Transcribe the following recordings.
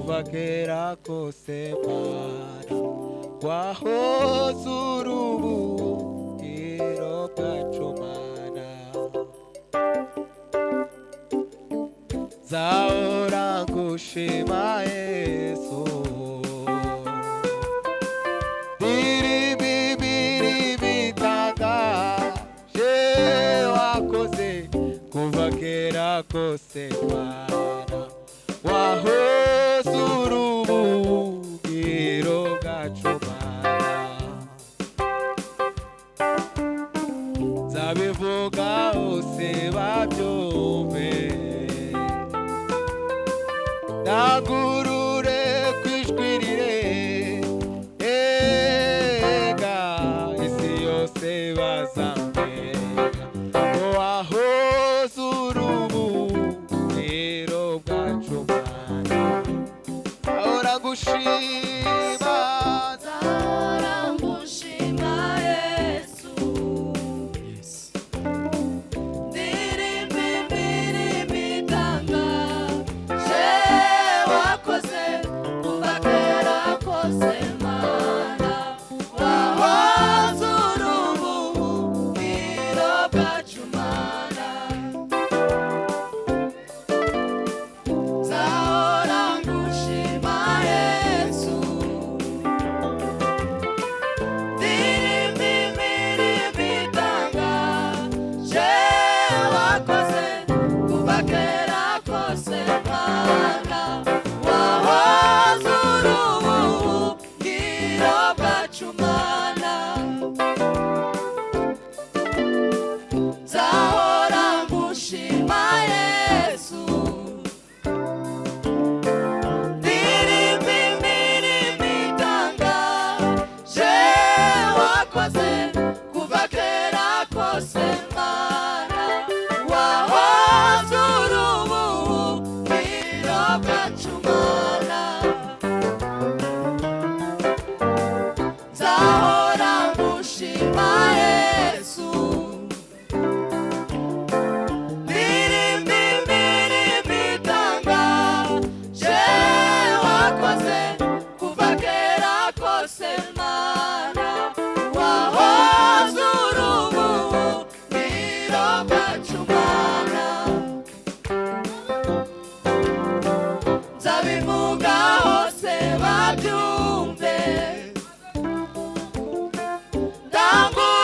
kuva kera kose Mana wahoze urubuhiro bwacu Mana nzahora ngushima Yesu kuva kera kose Mana wahoze urubuhiro bwacu Mana nzabivuga hose babyumve ndagurure kwijwi rirenga isi yose bazamenya wahoze urubuhiro bwacu Mana ahora gushima nzahora ngushima Yesu ndirimba imirimo itangaje wakoze kuva kera kose Mana wahoze urubuhiro bwacu Mana nzahora ngushima Yesu ndirimba imirimo itangaje wakoze kuva kera kose Mana wahoze urubuhiro bwacu Mana nzahora ngushima Yesu ndirimba imirimo itangaje wakoze kuva kera kose Mana wahoze urubuhiro bwacu Mana nzahora ngushima Yesu ndirimba imirimo itangaje wakoze kuva kera kose Mana wahoze urubuhiro bwacu Mana nzabivuga hose babyumve ndangurure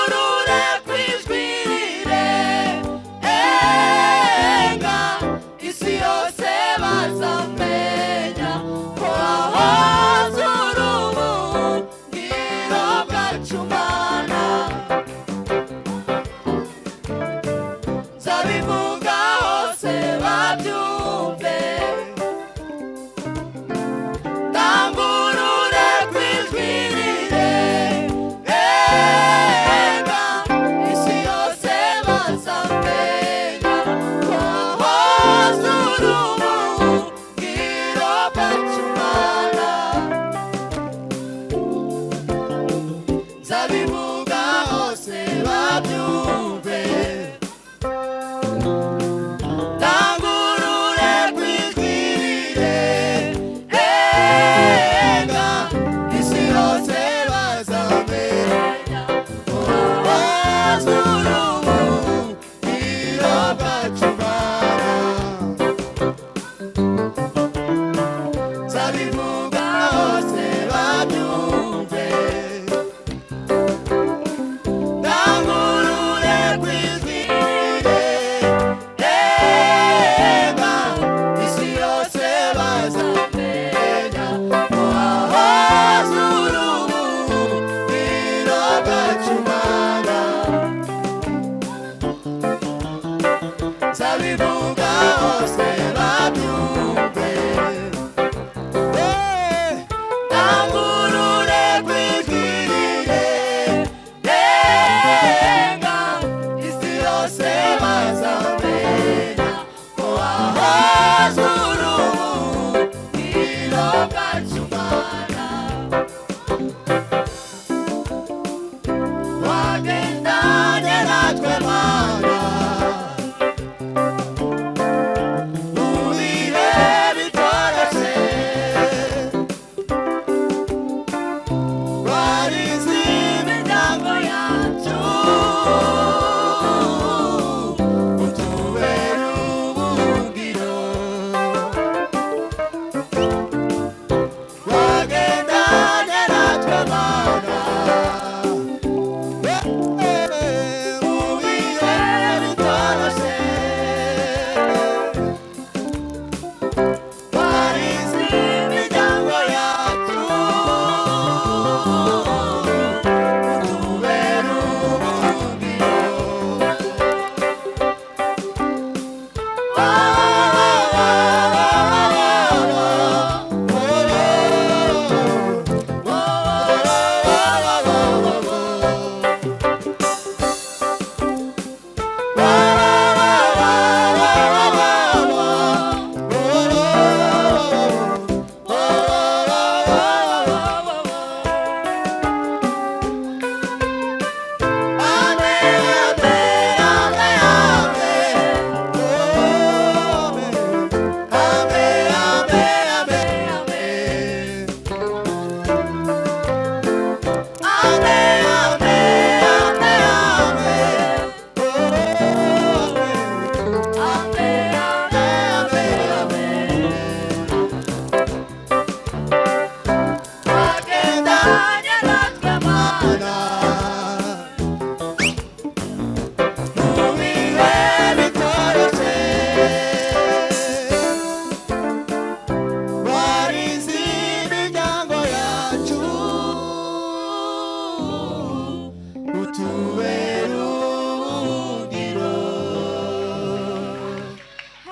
tubera ubuhungiro.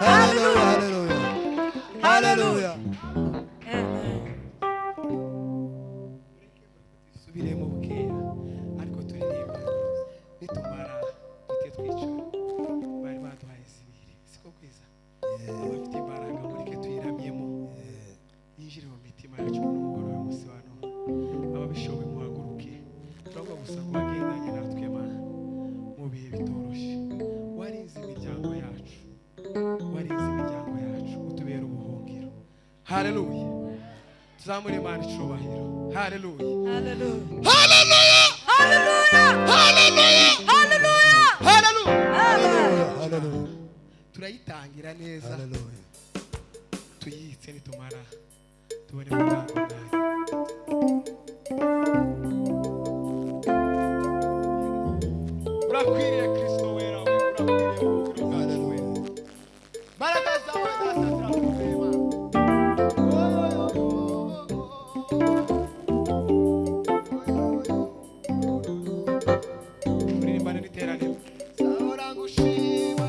Haleluya, haleluya, haleluya. Subiremo bukeya ariko turirimba nitumara tujye twicara. Bari baduhaye zibiri siko kwiza, abafite imbaraga mureke tuyiramyemo yinjire mu mitima yacu n'umugoroba w'umunsi wa none. Ababishoboye muhaguruke, turabwo gusa ngo wagendanye natwe Mana mu bihe bitoroshye. Warinze imiryango yacu, warinze imiryango yacu, utubera ubuhungiro. Haleluya, tuzamure Imana icubahiro. Haleluya, Hallelujah. haleluya, Hallelujah. haleluya, Hallelujah. haleluya, Haleluya. turayitangira neza, Haleluya. tuyitse nitumara tubone gutanga umwanya. Urakwiriye Kristo wera we, urakwiriye ubuhungiro bwacu we. Mbaraga zawe data zirakurema. Turirimbane n'iteraniro. Zahora ngushima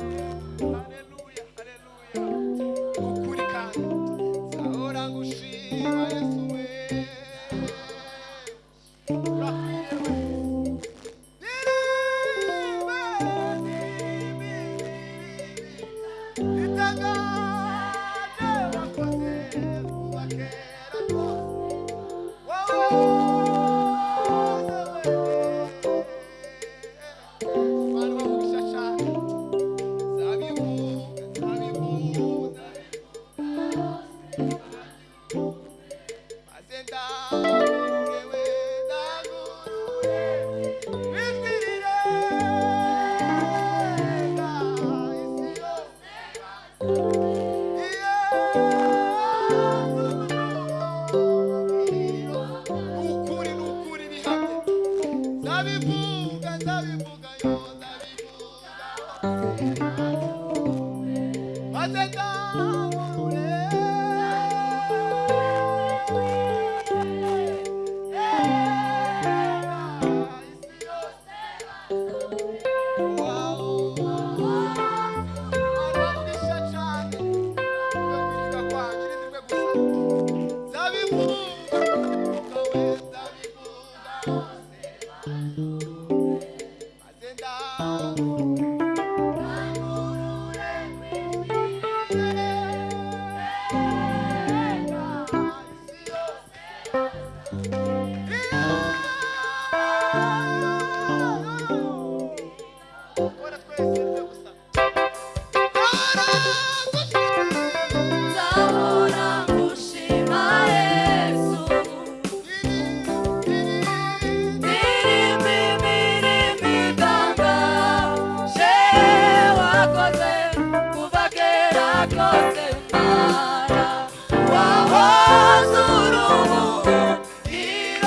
Haleluya, haleluya. Ukuri kandi zahora ngushima Yesu we. Urakwiriye we. Ukuri n'ukuri bihamye, ndabivuga ndabivuga yo ndabivuga, maze ndamurure isi yose. Aravugisha cane kwiga kwanjye nitwe gusa ndabivuga we ndabivuga maze ndamurure isi yose. Ora twese nitwe gusa. Zahora ngushima Yesu. Mirimi, mirimi ganga. Je wakoze kuva kera kose Mana. Wahoze uri umuhungiro.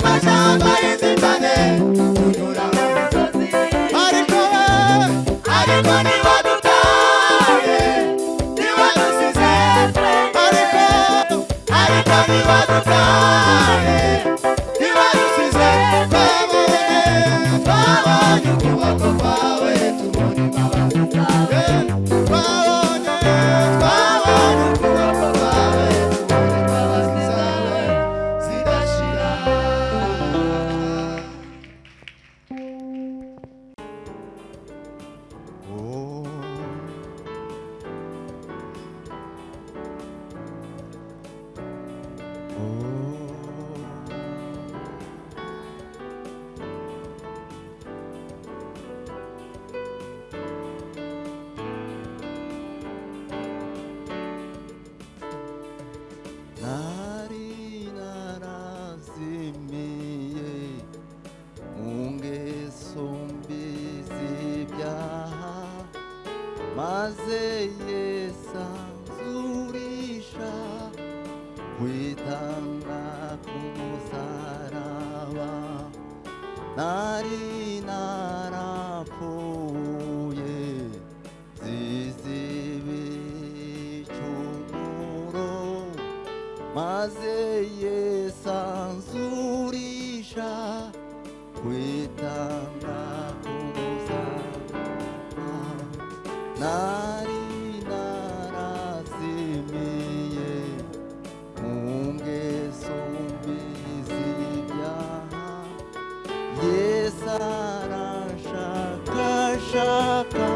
mashyamba y'inzitane tunyura mu misozi ariko ntiwadutaye ntiwadusize ariko ntiwadutaye ntiwadusize twabonye ukuboko kwawe tubona imbabazi zawe twabonye ukuboko kwawe tubona imbabazi zawe zidashira. Nari narazimiye mu ngeso mbi z'ibyaha maze Yesu anzurisha kwitanga ku musaraba. Nari narapfuye zize ibicumuro maze Yesu anzurisha kwitanga ku musaraba. Nari narazimiye mu ngeso mbi z'ibyaha Yesu aranshakashaka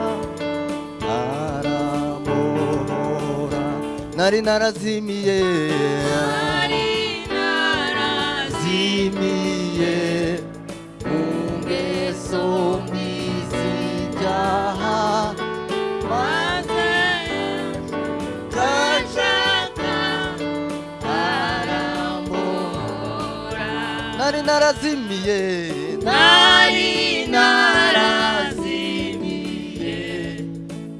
arambohora. Nari narazimiye mu ngeso mbi z'ibyaha maze kanshaka arambohora. Nari narazimiye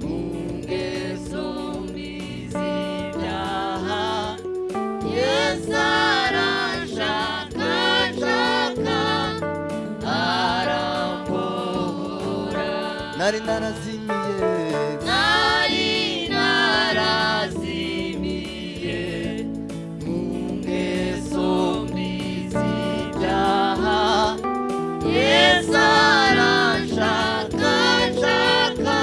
mu ngeso mbi z'ibyaha Yesu aranshakashaka arambohora. Nari narazimiye mu ngeso mbi z'ibyaha Yesu aranshakashaka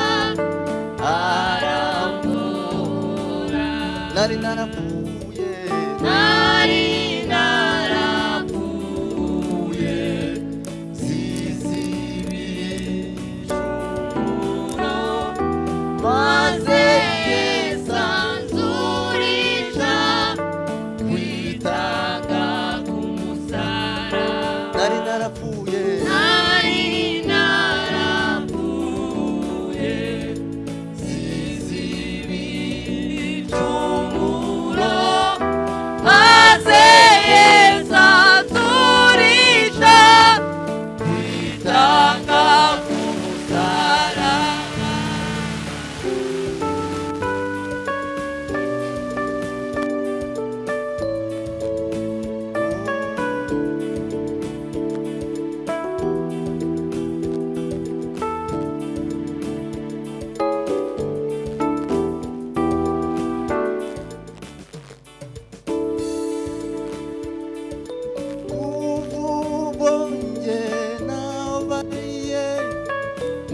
arambohora. Nari narapfuye zize ibicumuro maze Yesu anzurisha kwitanga ku musaraba. Nari narapfuye zize ibicumuro maze Yesu anzurisha kwitanga ku musaraba. Kuvubonye nabaye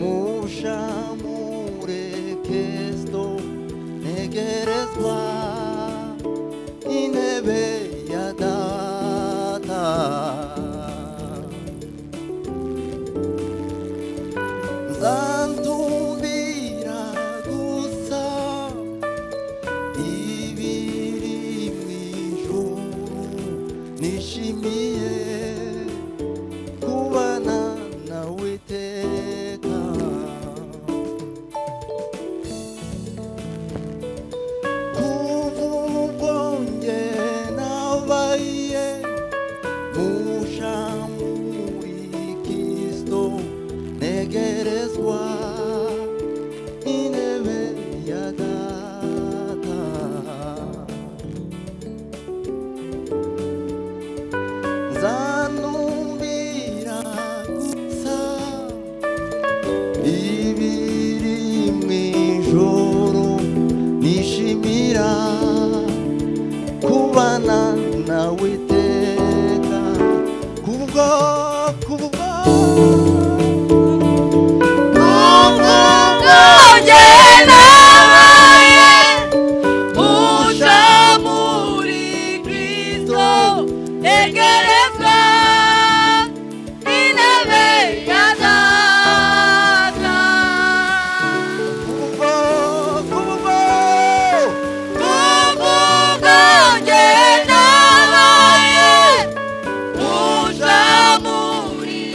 mushamure Kristo ntegerezwa intebe ya data. Nzantumbira gusa ibiri mw'ijuru nishimiye kubana nawe iteka. Kuvubonye nabaye mushamuri Kristo ntegerezwa intebe ya data. Zanu Muri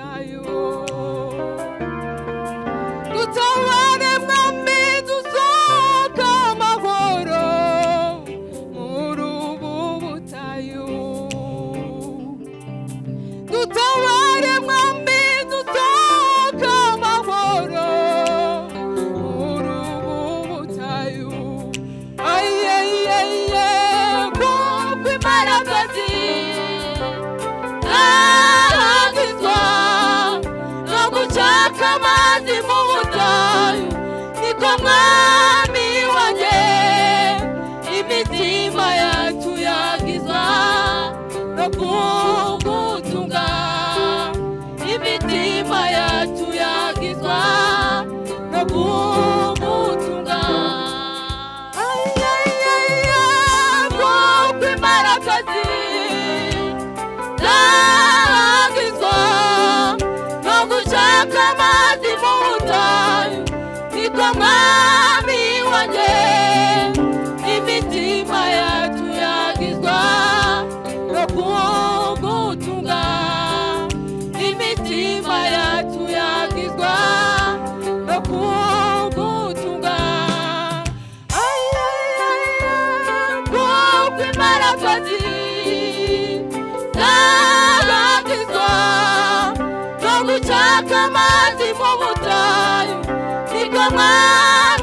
butayu. Dutabare mwami dusohoka amahoro muri ubu butayu. Dutabare mwami dusohoka amahoro muri ubu butayu. Ayeyeye kuko imbaraga zirangizwa no gushaka amazi mu butayu. Niko mwami wanjye imitima yacu yagizwa no kugutunga. Imitima yacu yagizwa no kugutunga. Ayayaya kuko imbaraga zirangizwa no gushaka amazi mu butayu. Niko mwami wanjye imitima yacu yagizwa no kugutunga. Imitima yacu yagizwa no kugutunga. Ayayaya kuko imbaraga zirangizwa no gushaka amazi mu butayu. Niko mwami